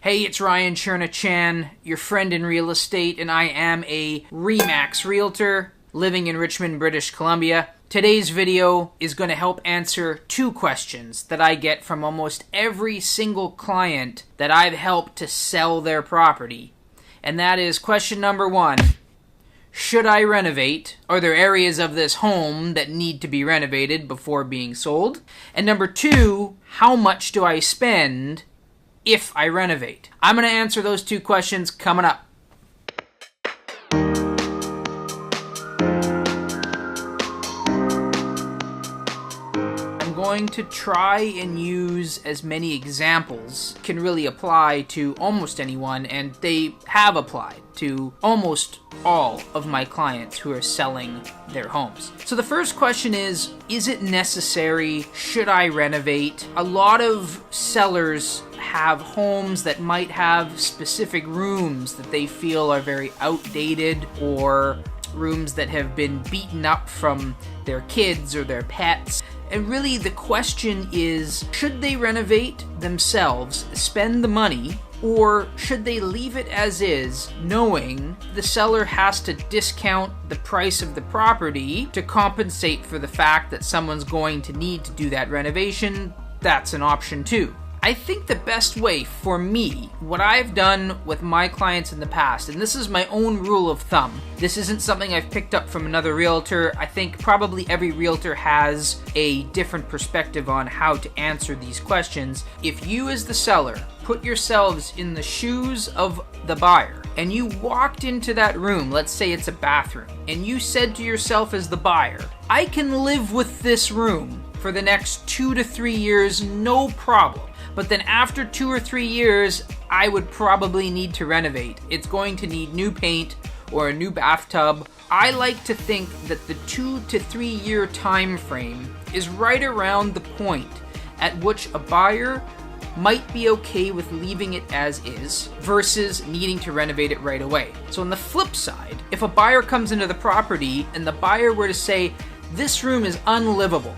Hey, it's Ryan Cherna-Chan, your friend in real estate, and I am a RE/MAX realtor living in Richmond, British Columbia. Today's video is going to help answer two questions that I get from almost every single client that I've helped to sell their property. And that is question number one: should I renovate? Are there areas of this home that need to be renovated before being sold? And number two, how much do I spend if I renovate? I'm going to answer those two questions coming up. I'm going to try and use as many examples can really apply to almost anyone, and they have applied to almost all of my clients who are selling their homes. So the first question is it necessary? Should I renovate? A lot of sellers have homes that might have specific rooms that they feel are very outdated, or rooms that have been beaten up from their kids or their pets. And really the question is, should they renovate themselves, spend the money, or should they leave it as is, knowing the seller has to discount the price of the property to compensate for the fact that someone's going to need to do that renovation? That's an option too. I think the best way for me, what I've done with my clients in the past, and this is my own rule of thumb, this isn't something I've picked up from another realtor. I think probably every realtor has a different perspective on how to answer these questions. If you as the seller put yourselves in the shoes of the buyer, and you walked into that room, let's say it's a bathroom, and you said to yourself as the buyer, I can live with this room for the next 2 to 3 years, no problem. But then after 2 or 3 years, I would probably need to renovate. It's going to need new paint or a new bathtub. I like to think that the 2 to 3 year time frame is right around the point at which a buyer might be okay with leaving it as is versus needing to renovate it right away. So on the flip side, if a buyer comes into the property and the buyer were to say, this room is unlivable,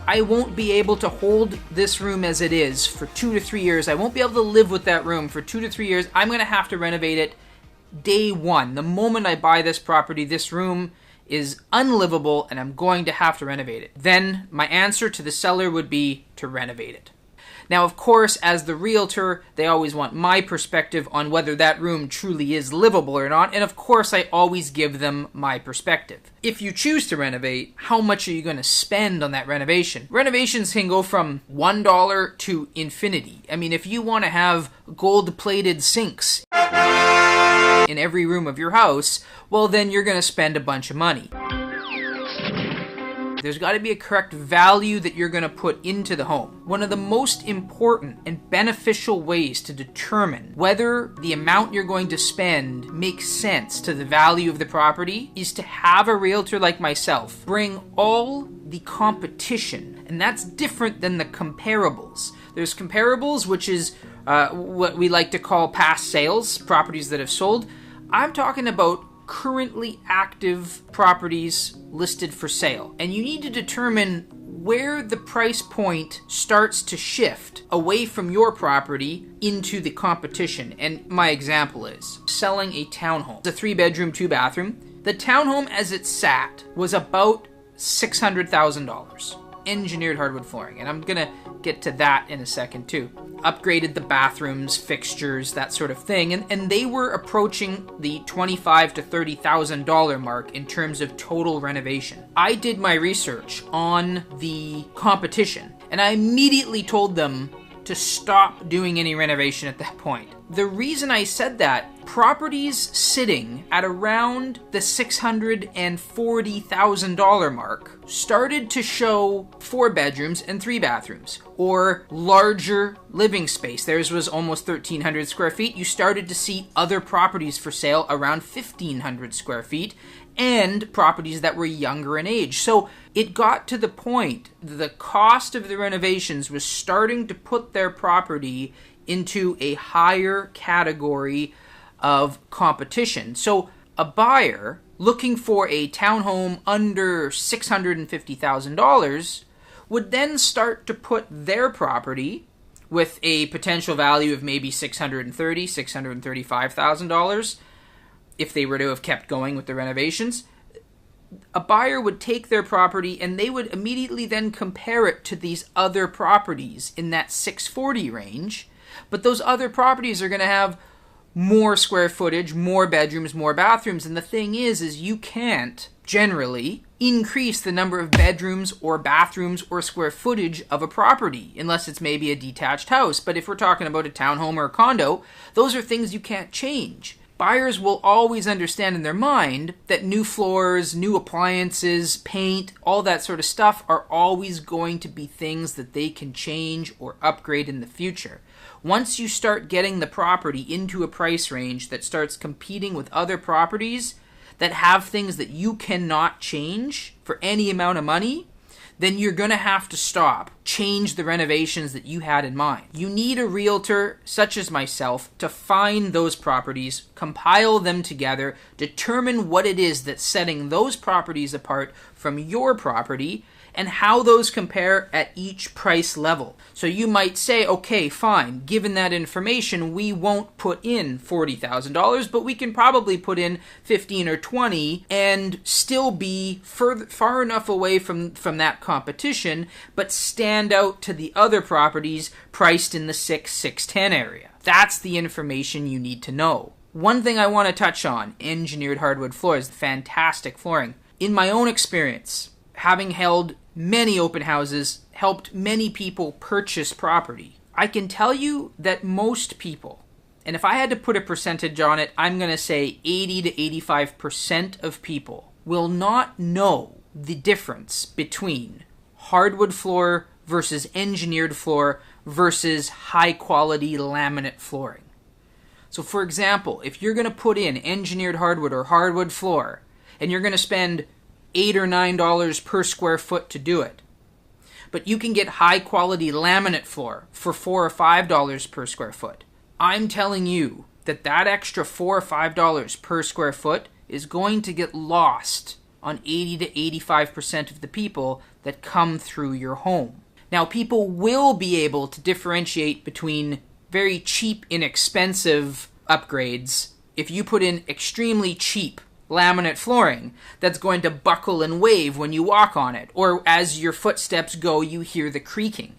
I won't be able to hold this room as it is for 2 to 3 years. I won't be able to live with that room for 2 to 3 years. I'm going to have to renovate it day one. The moment I buy this property, this room is unlivable and I'm going to have to renovate it. Then my answer to the seller would be to renovate it. Now, of course, as the realtor, they always want my perspective on whether that room truly is livable or not, and of course, I always give them my perspective. If you choose to renovate, how much are you going to spend on that renovation? Renovations can go from $1 to infinity. I mean, if you want to have gold-plated sinks in every room of your house, well, then you're going to spend a bunch of money. There's got to be a correct value that you're going to put into the home. One of the most important and beneficial ways to determine whether the amount you're going to spend makes sense to the value of the property is to have a realtor like myself bring all the competition, and that's different than the comparables. There's comparables, which is what we like to call past sales, properties that have sold. I'm talking about currently active properties listed for sale. And you need to determine where the price point starts to shift away from your property into the competition. And my example is selling a townhome. It's a 3-bedroom, 2-bathroom. The townhome as it sat was about $600,000. Engineered hardwood flooring, and I'm gonna get to that in a second too. Upgraded the bathrooms, fixtures, that sort of thing, and they were approaching the $25,000 to $30,000 mark in terms of total renovation. I did my research on the competition, and I immediately told them to stop doing any renovation at that point. The reason I said that, properties sitting at around the $640,000 mark started to show 4 bedrooms and 3 bathrooms, or larger living space. Theirs was almost 1,300 square feet. You started to see other properties for sale around 1,500 square feet, and properties that were younger in age. So it got to the point the cost of the renovations was starting to put their property into a higher category of competition. So a buyer looking for a townhome under $650,000 would then start to put their property with a potential value of maybe $630,000, $635,000 if they were to have kept going with the renovations, a buyer would take their property and they would immediately then compare it to these other properties in that 640 range. But those other properties are going to have more square footage, more bedrooms, more bathrooms. And the thing is you can't generally increase the number of bedrooms or bathrooms or square footage of a property unless it's maybe a detached house. But if we're talking about a townhome or a condo, those are things you can't change. Buyers will always understand in their mind that new floors, new appliances, paint, all that sort of stuff are always going to be things that they can change or upgrade in the future. Once you start getting the property into a price range that starts competing with other properties that have things that you cannot change for any amount of money, then you're going to have to stop, change the renovations that you had in mind. You need a realtor, such as myself, to find those properties, compile them together, determine what it is that's setting those properties apart from your property, and how those compare at each price level. So you might say, okay, fine, given that information, we won't put in $40,000, but we can probably put in 15 or 20 and still be far enough away from that competition, but stand out to the other properties priced in the 610 area. That's the information you need to know. One thing I want to touch on, engineered hardwood floors, fantastic flooring. In my own experience, having held many open houses, helped many people purchase property, I can tell you that most people, and if I had to put a percentage on it, I'm going to say 80 to 85% of people will not know the difference between hardwood floor versus engineered floor versus high quality laminate flooring. So for example, if you're going to put in engineered hardwood or hardwood floor, and you're going to spend $8 or $9 per square foot to do it, but you can get high quality laminate floor for $4 or $5 per square foot, I'm telling you that extra $4 or $5 per square foot is going to get lost on 80 to 85% of the people that come through your home. Now, people will be able to differentiate between very cheap, inexpensive upgrades. If you put in extremely cheap laminate flooring that's going to buckle and wave when you walk on it, or as your footsteps go, you hear the creaking.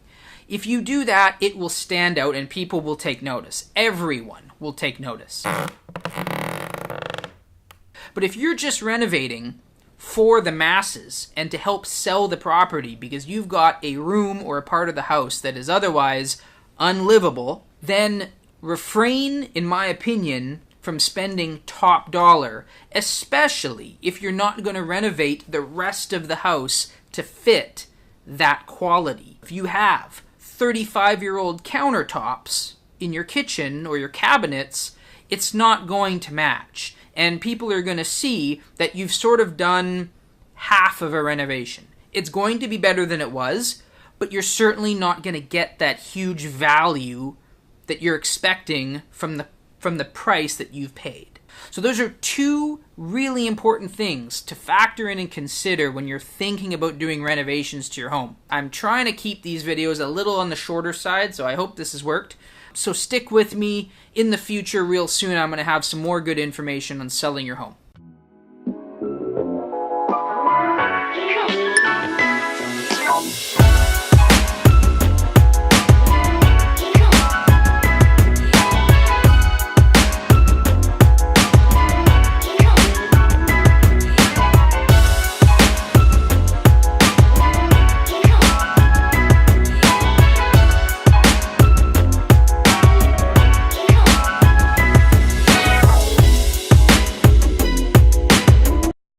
If you do that, it will stand out and people will take notice. Everyone will take notice. But if you're just renovating for the masses and to help sell the property because you've got a room or a part of the house that is otherwise unlivable, then refrain, in my opinion, from spending top dollar, especially if you're not going to renovate the rest of the house to fit that quality. If you have 35-year-old countertops in your kitchen or your cabinets, it's not going to match. And people are going to see that you've sort of done half of a renovation. It's going to be better than it was, but you're certainly not going to get that huge value that you're expecting from the price that you've paid. So those are two really important things to factor in and consider when you're thinking about doing renovations to your home. I'm trying to keep these videos a little on the shorter side, so I hope this has worked. So stick with me. In the future, real soon, I'm going to have some more good information on selling your home.